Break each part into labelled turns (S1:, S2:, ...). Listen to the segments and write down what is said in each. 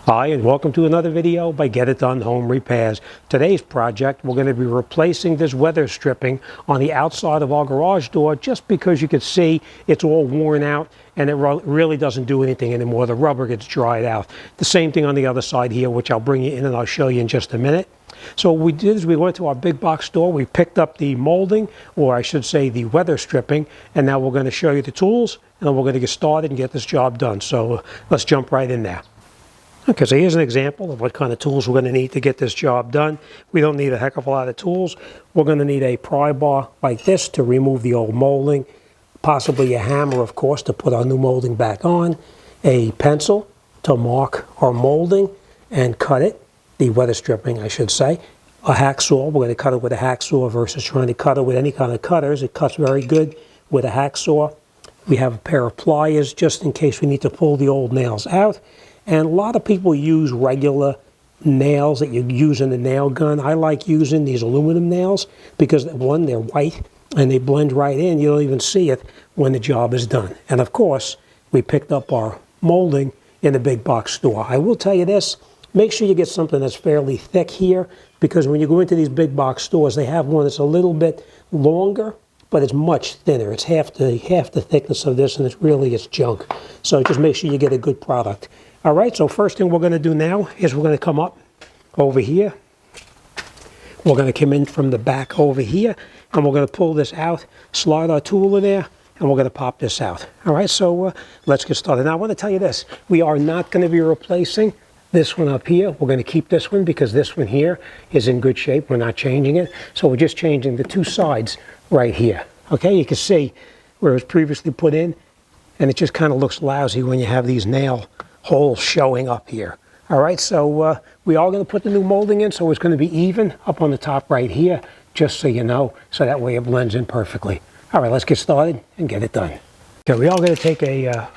S1: Hi, and welcome to another video by Get It Done Home Repairs. Today's project, we're going to be replacing this weather stripping on the outside of our garage door, just because you can see it's all worn out and it really doesn't do anything anymore. The rubber gets dried out. The same thing on the other side here, which I'll bring you in and I'll show you in just a minute. So what we did is we went to our big box store, we picked up the molding, or I should say the weather stripping, and now we're going to show you the tools, and then we're going to get started and get this job done. So let's jump right in there. Okay, so here's an example of what kind of tools we're going to need to get this job done. We don't need a heck of a lot of tools. We're going to need a pry bar like this to remove the old molding, possibly a hammer, of course, to put our new molding back on, a pencil to mark our molding and cut it, the weather stripping, I should say, a hacksaw. We're going to cut it with a hacksaw versus trying to cut it with any kind of cutters. It cuts very good with a hacksaw. We have a pair of pliers just in case we need to pull the old nails out. And a lot of people use regular nails that you use in the nail gun. I like using these aluminum nails because, one, they're white and they blend right in. You don't even see it when the job is done. And of course, we picked up our molding in the big box store. I will tell you this, make sure you get something that's fairly thick here, because when you go into these big box stores, they have one that's a little bit longer, but it's much thinner. It's half the thickness of this, and it's junk. So just make sure you get a good product. All right, so first thing we're going to do now is we're going to come up over here. We're going to come in from the back over here, and we're going to pull this out, slide our tool in there, and we're going to pop this out. All right, so let's get started. Now, I want to tell you this. We are not going to be replacing this one up here. We're going to keep this one because this one here is in good shape. We're not changing it. So we're just changing the two sides right here. Okay, you can see where it was previously put in, and it just kind of looks lousy when you have these nail holes showing up here. All right, so we are going to put the new molding in, so it's going to be even up on the top right here, just so you know, so that way it blends in perfectly. All right, let's get started and get it done. Okay, we are going to take a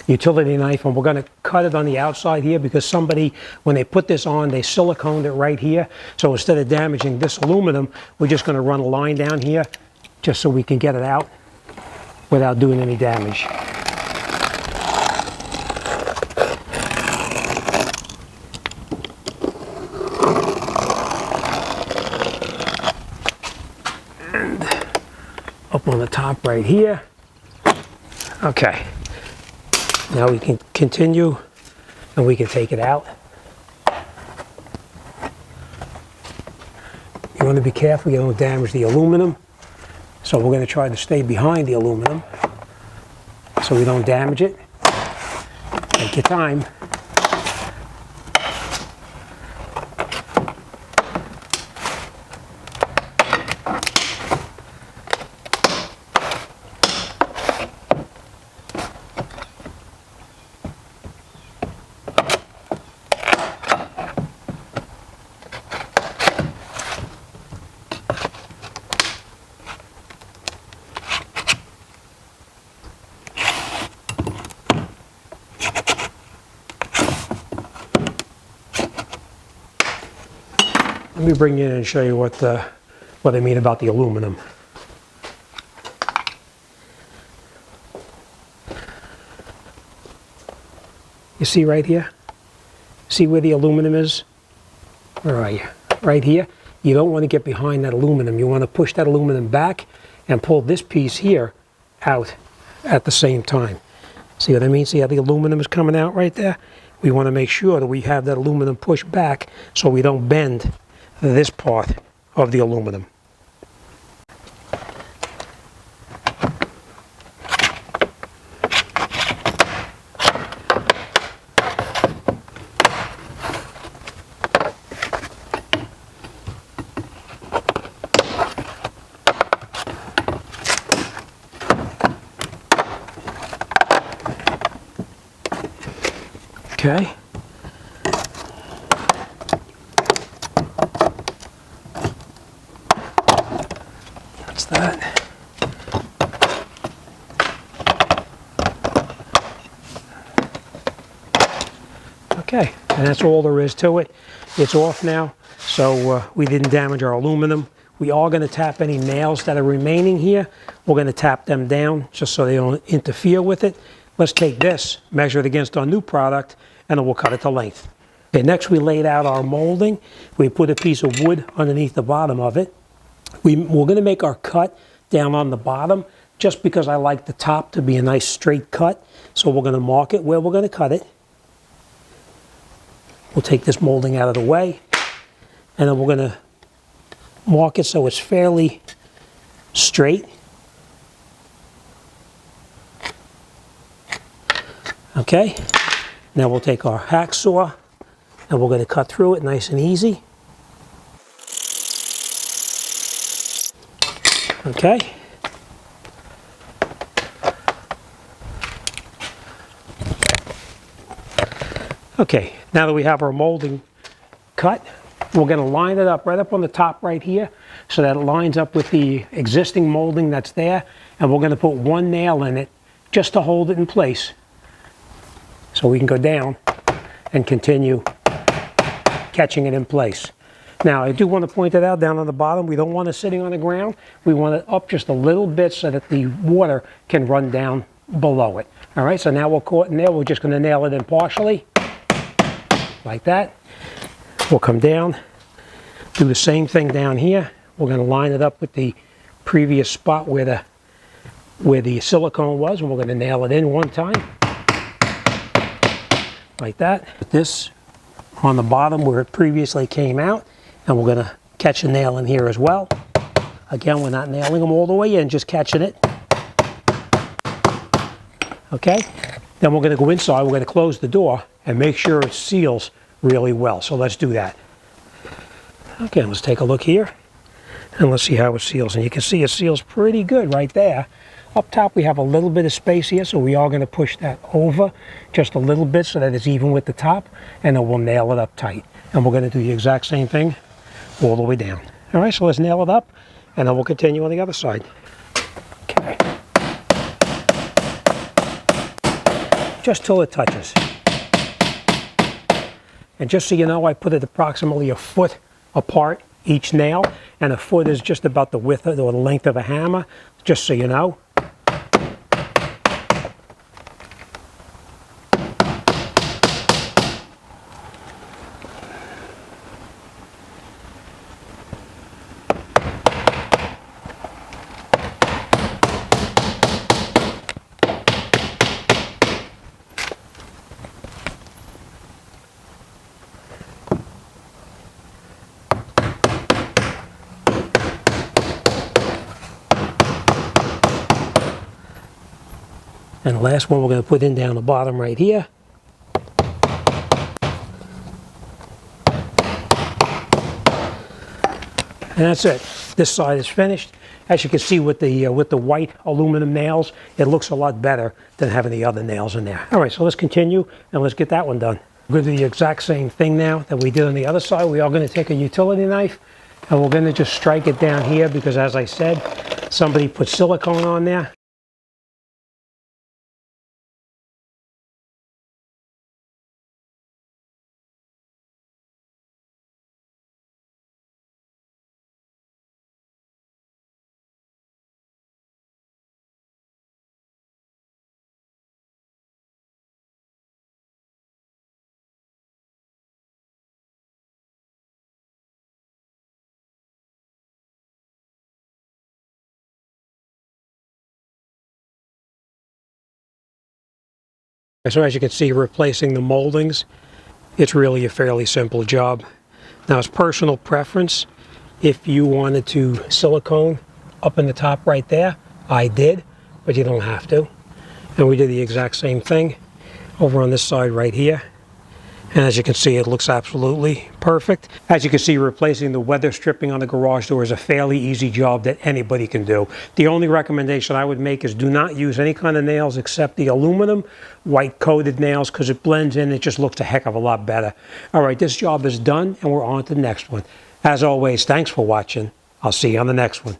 S1: utility knife, and we're going to cut it on the outside here, because somebody, when they put this on, they siliconed it right here. So instead of damaging this aluminum, we're just going to run a line down here just so we can get it out without doing any damage. And up on the top right here. Okay. Now we can continue and we can take it out. You want to be careful you don't damage the aluminum. So we're going to try to stay behind the aluminum so we don't damage it. Take your time. Let me bring you in and show you what I mean about the aluminum. You see right here? See where the aluminum is? Where are you? Right here. You don't want to get behind that aluminum. You want to push that aluminum back and pull this piece here out at the same time. See what I mean? See how the aluminum is coming out right there? We want to make sure that we have that aluminum pushed back so we don't bend this part of the aluminum. Okay. That. Okay, and that's all there is to it. It's off now, so we didn't damage our aluminum. We are going to tap any nails that are remaining here. We're going to tap them down just so they don't interfere with it. let's take this, measure it against our new product, and then we'll cut it to length. Okay, next we laid out our molding. We put a piece of wood underneath the bottom of it. We're going to make our cut down on the bottom just because I like the top to be a nice straight cut. So we're going to mark it where we're going to cut it. We'll take this molding out of the way, and then we're going to mark it so it's fairly straight. Okay, now we'll take our hacksaw and we're going to cut through it nice and easy. Okay. Okay, now that we have our molding cut, we're going to line it up right up on the top right here so that it lines up with the existing molding that's there, and we're going to put one nail in it just to hold it in place so we can go down and continue catching it in place. Now, I do want to point it out down on the bottom. We don't want it sitting on the ground. We want it up just a little bit so that the water can run down below it. All right, so now we're caught in there. We're just going to nail it in partially, like that. We'll come down, do the same thing down here. We're going to line it up with the previous spot where the silicone was, and we're going to nail it in one time, like that. Put this on the bottom where it previously came out, and we're going to catch a nail in here as well. Again, we're not nailing them all the way in, just catching it. Okay, then we're going to go inside. We're going to close the door and make sure it seals really well. So let's do that. Okay, let's take a look here and let's see how it seals. And you can see it seals pretty good right there. Up top we have a little bit of space here, so we are going to push that over just a little bit so that it's even with the top, and then we'll nail it up tight. And we're going to do the exact same thing all the way down. All right, so let's nail it up, and then we'll continue on the other side. Okay. Just till it touches. And just so you know, I put it approximately a foot apart each nail, and a foot is just about the width or the length of a hammer, just so you know. And the last one we're going to put in down the bottom right here. And that's it. This side is finished. As you can see with the white aluminum nails, it looks a lot better than having the other nails in there. All right, so let's continue and let's get that one done. We're going to do the exact same thing now that we did on the other side. We are going to take a utility knife and we're going to just strike it down here because, as I said, somebody put silicone on there. So as you can see, replacing the moldings, it's really a fairly simple job. Now, it's personal preference. If you wanted to silicone up in the top right there, I did, but you don't have to. And we did the exact same thing over on this side right here. And as you can see, it looks absolutely perfect. As you can see, replacing the weather stripping on the garage door is a fairly easy job that anybody can do. The only recommendation I would make is do not use any kind of nails except the aluminum white coated nails, because it blends in. It just looks a heck of a lot better. All right, this job is done and we're on to the next one. As always, thanks for watching. I'll see you on the next one.